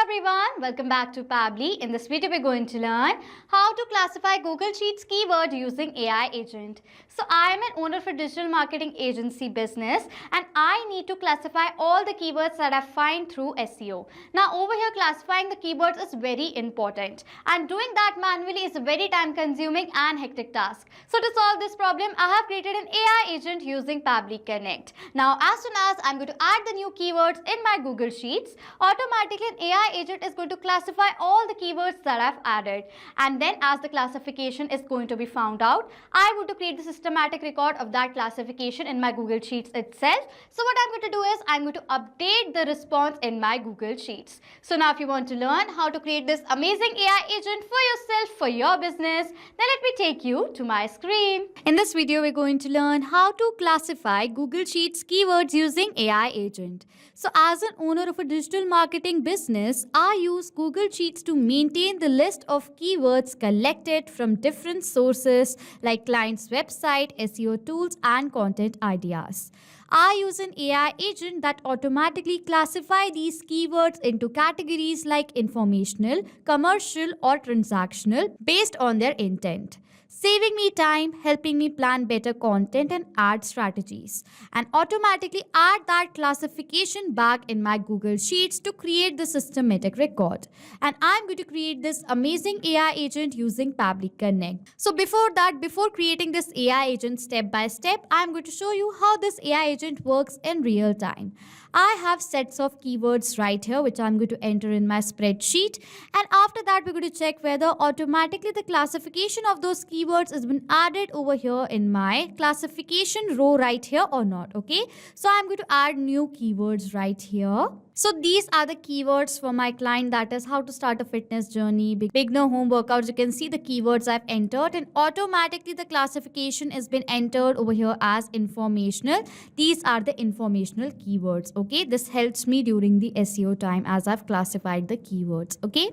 everyone, welcome back to Pabbly. In this video, we're going to learn how to classify Google Sheets keyword using AI agent. So I am an owner for digital marketing agency business and I need to classify all the keywords that I find through SEO. Now over here, classifying the keywords is very important and doing that manually is a very time consuming and hectic task. So to solve this problem, I have created an AI agent using Pabbly Connect. Now as soon as I'm going to add the new keywords in my Google Sheets, automatically an AI agent is going to classify all the keywords that I've added, and then as the classification is going to be found out, I want to create the systematic record of that classification in my Google Sheets itself. So what I'm going to do is I'm going to update the response in my Google Sheets. So now if you want to learn how to create this amazing AI agent for yourself, for your business, then let me take you to my screen. In this video, we're going to learn how to classify Google Sheets keywords using AI agent. So as an owner of a digital marketing business, I use Google Sheets to maintain the list of keywords collected from different sources like client's website, SEO tools, and content ideas. I use an AI agent that automatically classify these keywords into categories like informational, commercial, or transactional based on their intent, saving me time, helping me plan better content and ad strategies, and automatically add that classification back in my Google Sheets to create the systematic record. And I'm going to create this amazing AI agent using Pabbly Connect. So before creating this AI agent step by step, I'm going to show you how this AI agent works in real time. I have sets of keywords right here which I'm going to enter in my spreadsheet, and after that we're going to check whether automatically the classification of those keywords has been added over here in my classification row right here or not. Okay, so I'm going to add new keywords right here. So these are the keywords for my client, that is how to start a fitness journey, beginner home workouts. You can see the keywords I've entered and automatically the classification has been entered over here as informational. These are the informational keywords. Okay, this helps me during the SEO time as I've classified the keywords. Okay,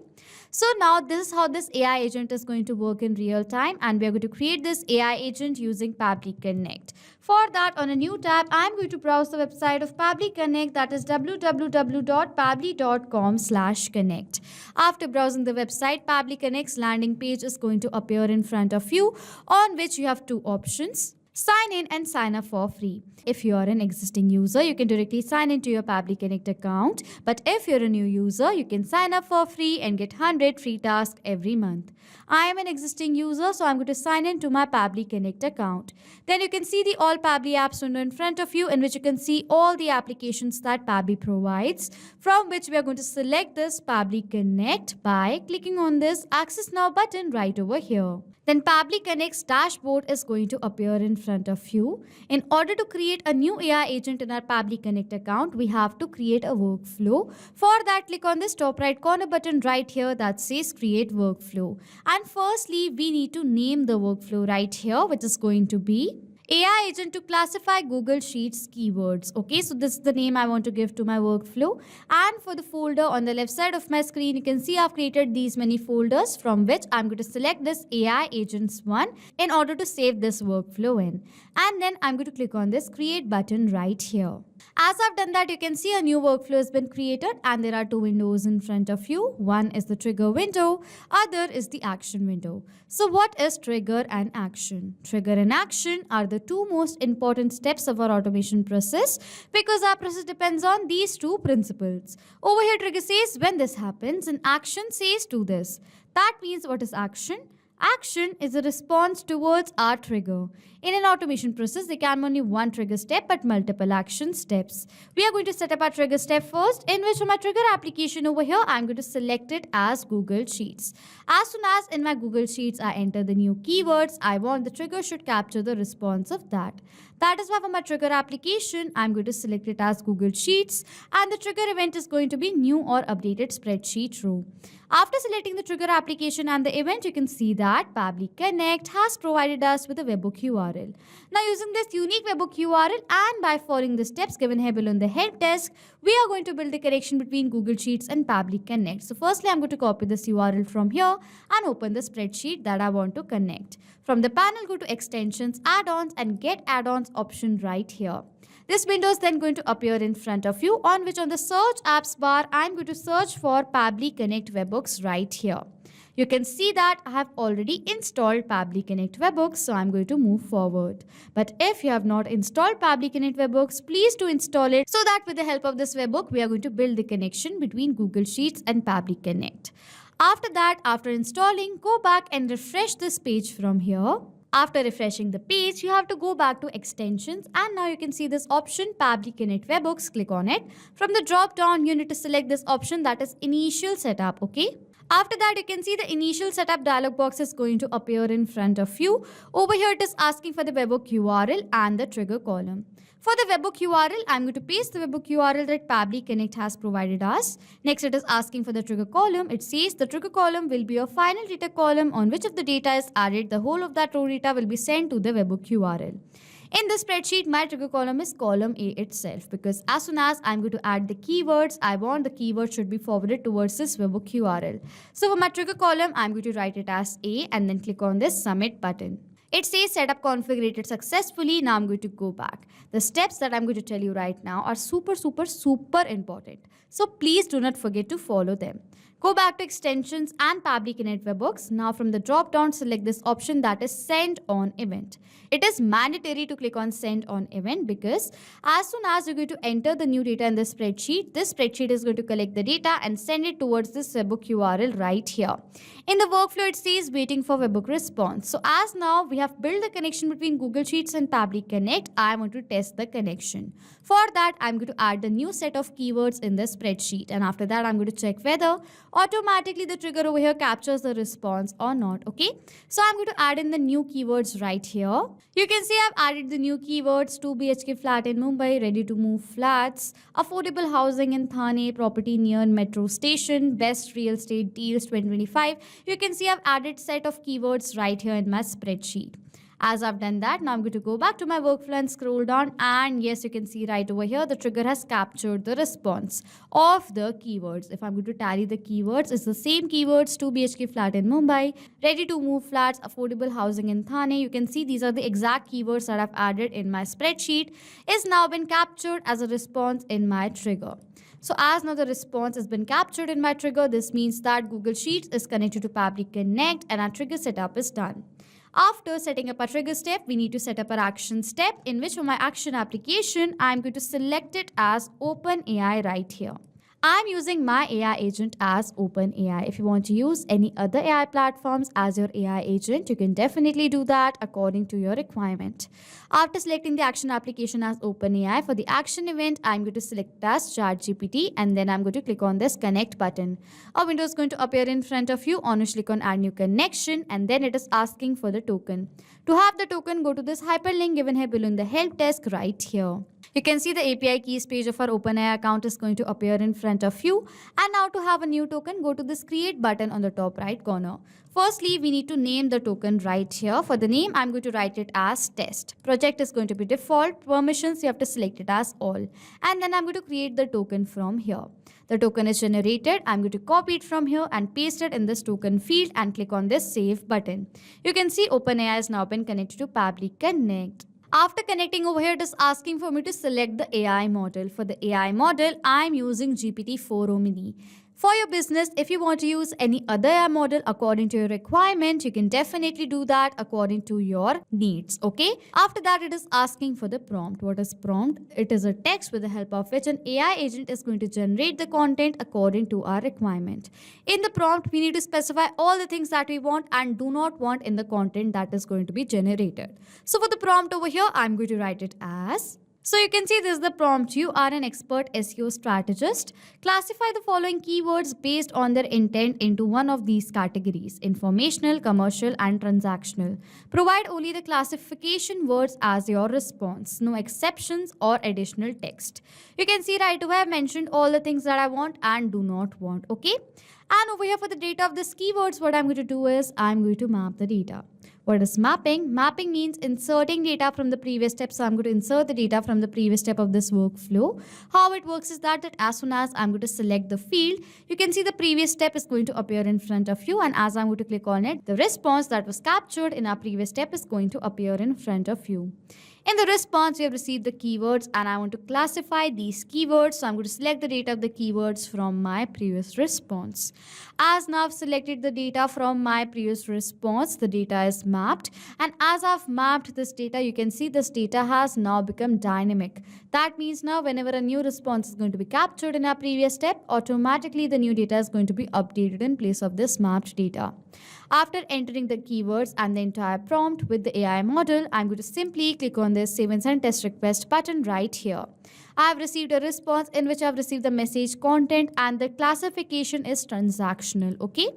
so now this is how this AI agent is going to work in real time, and we are going to create this AI agent using Pabbly Connect. For that, on a new tab, I'm going to browse the website of Pabbly Connect, that is www.pabbly.com/connect. After browsing the website, Pabbly Connect's landing page is going to appear in front of you, on which you have two options: sign in and sign up for free. If you are an existing user, you can directly sign into your Pabbly Connect account. But if you're a new user, you can sign up for free and get 100 free tasks every month. I am an existing user, so I'm going to sign in to my Pabbly Connect account. Then you can see the All Pabbly Apps window in front of you, in which you can see all the applications that Pabbly provides, from which we are going to select this Pabbly Connect by clicking on this Access Now button right over here. Then Pabbly Connect's dashboard is going to appear in front of you. In order to create a new AI agent in our Pabbly Connect account, we have to create a workflow. For that, click on this top right corner button right here that says Create Workflow. And firstly, we need to name the workflow right here, which is going to be AI agent to classify Google Sheets keywords. Okay, so this is the name I want to give to my workflow. And for the folder on the left side of my screen, you can see I've created these many folders, from which I'm going to select this AI agents one in order to save this workflow in. And then I'm going to click on this create button right here. As I've done that, you can see a new workflow has been created and there are two windows in front of you. One is the trigger window, other is the action window. So what is trigger and action? Trigger and action are the two most important steps of our automation process, because our process depends on these two principles. Over here, trigger says when this happens and action says do this. That means what is action? Action is a response towards our trigger. In an automation process, there can be only one trigger step but multiple action steps. We are going to set up our trigger step first, in which on my trigger application over here, I'm going to select it as Google Sheets. As soon as in my Google Sheets, I enter the new keywords, I want the trigger should capture the response of that. That is why for my trigger application, I'm going to select it as Google Sheets, and the trigger event is going to be new or updated spreadsheet row. After selecting the trigger application and the event, you can see that Pabbly Connect has provided us with a webhook URL. Now using this unique webhook URL and by following the steps given here below in the help desk, we are going to build a connection between Google Sheets and Pabbly Connect. So firstly, I'm going to copy this URL from here and open the spreadsheet that I want to connect. From the panel, go to Extensions, Add-ons and Get Add-ons option right here. This window is then going to appear in front of you, on which on the search apps bar, I'm going to search for Pabbly Connect webhooks right here. You can see that I have already installed Pabbly Connect webhooks, so I'm going to move forward. But if you have not installed Pabbly Connect webhooks, please do install it so that with the help of this webhook, we are going to build the connection between Google Sheets and Pabbly Connect. After that, after installing, go back and refresh this page from here. After refreshing the page, you have to go back to extensions, and now you can see this option Pabbly Connect webhooks. Click on it. From the drop down, you need to select this option, that is initial setup. Okay. After that, you can see the initial setup dialog box is going to appear in front of you. Over here, it is asking for the webhook URL and the trigger column. For the webhook URL, I'm going to paste the webhook URL that Pabbly Connect has provided us. Next, it is asking for the trigger column. It says the trigger column will be your final data column on which of the data is added. The whole of that raw data will be sent to the webhook URL. In this spreadsheet, my trigger column is column A itself, because as soon as I'm going to add the keywords, I want the keyword should be forwarded towards this webhook URL. So for my trigger column, I'm going to write it as A and then click on this submit button. It says setup configured successfully. Now I'm going to go back. The steps that I'm going to tell you right now are super important. So please do not forget to follow them. Go back to extensions and Pabbly Connect webhooks. Now from the drop down, select this option, that is send on event. It is mandatory to click on send on event, because as soon as you're going to enter the new data in the spreadsheet, this spreadsheet is going to collect the data and send it towards this webhook URL right here. In the workflow, it says waiting for webhook response. So as now we have built the connection between Google Sheets and Pabbly Connect, I want to test the connection. For that, I'm going to add the new set of keywords in the spreadsheet, and after that, I'm going to check whether automatically the trigger over here captures the response or not. Okay, so I'm going to add in the new keywords right here. You can see I've added the new keywords: 2 BHK flat in Mumbai, ready to move flats, affordable housing in Thane, property near metro station, best real estate deals 2025. You can see I've added set of keywords right here in my spreadsheet. As I've done that, now I'm going to go back to my workflow and scroll down, and yes, you can see right over here, the trigger has captured the response of the keywords. If I'm going to tally the keywords, it's the same keywords: 2 BHK flat in Mumbai, ready to move flats, affordable housing in Thane. You can see these are the exact keywords that I've added in my spreadsheet, is now been captured as a response in my trigger. So as now the response has been captured in my trigger, this means that Google Sheets is connected to Pabbly Connect and our trigger setup is done. After setting up a trigger step, we need to set up an action step, in which for my action application, I'm going to select it as OpenAI right here. I'm using my AI agent as OpenAI. If you want to use any other AI platforms as your AI agent, you can definitely do that according to your requirement. After selecting the action application as OpenAI, for the action event, I'm going to select it as ChatGPT, and then I'm going to click on this connect button. A window is going to appear in front of you, on which click on add new connection, and then it is asking for the token. To have the token, go to this hyperlink given here below in the help desk right here. You can see the API keys page of our OpenAI account is going to appear in front of you. And now to have a new token, go to this create button on the top right corner. Firstly, we need to name the token right here. For the name, I'm going to write it as test. Project is going to be default. Permissions, you have to select it as all. And then I'm going to create the token from here. The token is generated. I'm going to copy it from here and paste it in this token field and click on this save button. You can see OpenAI has now been connected to Pabbly Connect. After connecting over here, it is asking for me to select the AI model. For the AI model, I'm using GPT-4 Omni. For your business, if you want to use any other AI model according to your requirement, you can definitely do that according to your needs. Okay. After that, it is asking for the prompt. What is prompt? It is a text with the help of which an AI agent is going to generate the content according to our requirement. In the prompt, we need to specify all the things that we want and do not want in the content that is going to be generated. So for the prompt over here, I'm going to write it as... So you can see this is the prompt. You are an expert SEO strategist. Classify the following keywords based on their intent into one of these categories: informational, commercial, and transactional. Provide only the classification words as your response. No exceptions or additional text. You can see right away I've mentioned all the things that I want and do not want. Okay. And over here for the data of these keywords, what I'm going to do is I'm going to map the data. What is mapping? Mapping means inserting data from the previous step. So I'm going to insert the data from the previous step of this workflow. How it works is that as soon as I'm going to select the field, you can see the previous step is going to appear in front of you. And as I'm going to click on it, the response that was captured in our previous step is going to appear in front of you. In the response, we have received the keywords and I want to classify these keywords. So I'm going to select the data of the keywords from my previous response. As now I've selected the data from my previous response, the data is mapped. And as I've mapped this data, you can see this data has now become dynamic. That means now whenever a new response is going to be captured in our previous step, automatically the new data is going to be updated in place of this mapped data. After entering the keywords and the entire prompt with the AI model, I'm going to simply click on this Save and Send Test Request button right here. I have received a response in which I have received the message content and the classification is transactional. Okay.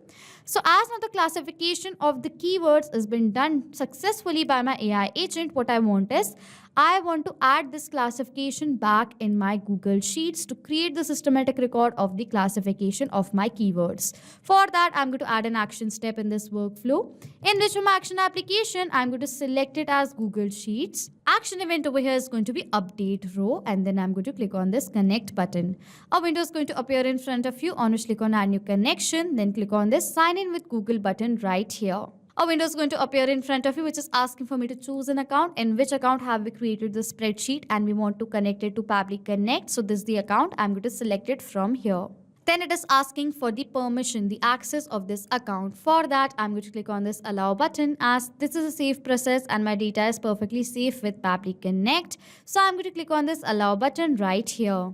So as now the classification of the keywords has been done successfully by my AI agent, what I want is I want to add this classification back in my Google Sheets to create the systematic record of the classification of my keywords. For that, I'm going to add an action step in this workflow. In which from action application, I'm going to select it as Google Sheets. Action event over here is going to be update row and then I'm going to click on this connect button. A window is going to appear in front of you on which click on add new connection. Then click on this sign in with Google button right here. A window is going to appear in front of you which is asking for me to choose an account. In which account have we created the spreadsheet and we want to connect it to Pabbly Connect. So this is the account. I'm going to select it from here. Then it is asking for the permission, the access of this account. For that, I'm going to click on this allow button as this is a safe process and my data is perfectly safe with Pabbly Connect. So I'm going to click on this allow button right here.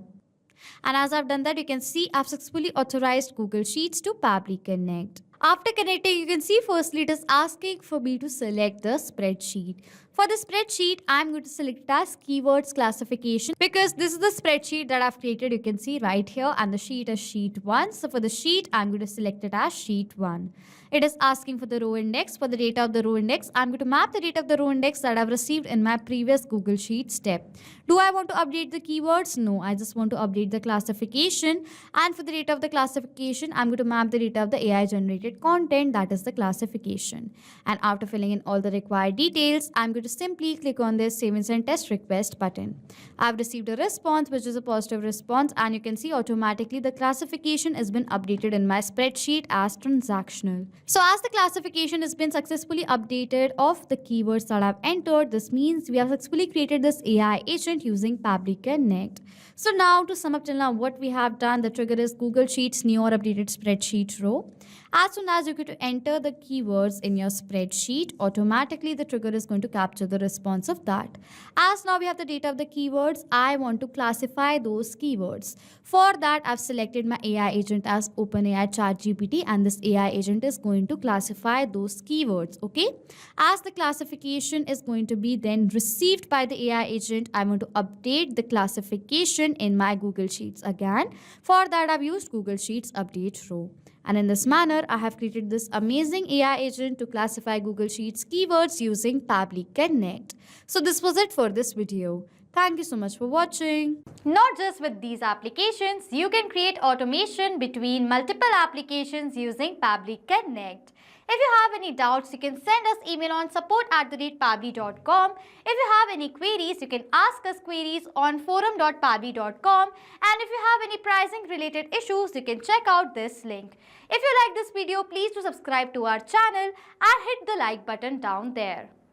And as I've done that, you can see I've successfully authorized Google Sheets to Pabbly Connect. After connecting, you can see firstly it is asking for me to select the spreadsheet. For the spreadsheet, I'm going to select it as keywords classification because this is the spreadsheet that I've created. You can see right here and the sheet is sheet 1. So for the sheet, I'm going to select it as sheet 1. It is asking for the row index. For the data of the row index, I'm going to map the data of the row index that I've received in my previous Google Sheets step. Do I want to update the keywords? No, I just want to update the classification. And for the data of the classification, I'm going to map the data of the AI generated content, that is the classification. And after filling in all the required details, I'm going to simply click on this Save and Send Test Request button. I've received a response which is a positive response and you can see automatically the classification has been updated in my spreadsheet as transactional. So as the classification has been successfully updated of the keywords that I've entered, this means we have successfully created this AI agent using Pabbly Connect. So now to sum up till now what we have done, the trigger is Google Sheets new or updated spreadsheet row. As soon as you go to enter the keywords in your spreadsheet, automatically the trigger is going to capture the response of that. As now we have the data of the keywords, I want to classify those keywords. For that, I've selected my AI agent as OpenAI ChatGPT and this AI agent is going to classify those keywords. Okay. As the classification is going to be then received by the AI agent, I want to update the classification in my Google Sheets again. For that, I've used Google Sheets update row. And in this manner, I have created this amazing AI agent to classify Google Sheets keywords using Pabbly Connect. So this was it for this video. Thank you so much for watching. Not just with these applications, you can create automation between multiple applications using Pabbly Connect. If you have any doubts, you can send us email on support@pabbly.com. If you have any queries, you can ask us queries on forum.pabbly.com. And if you have any pricing related issues, you can check out this link. If you like this video, please do subscribe to our channel and hit the like button down there.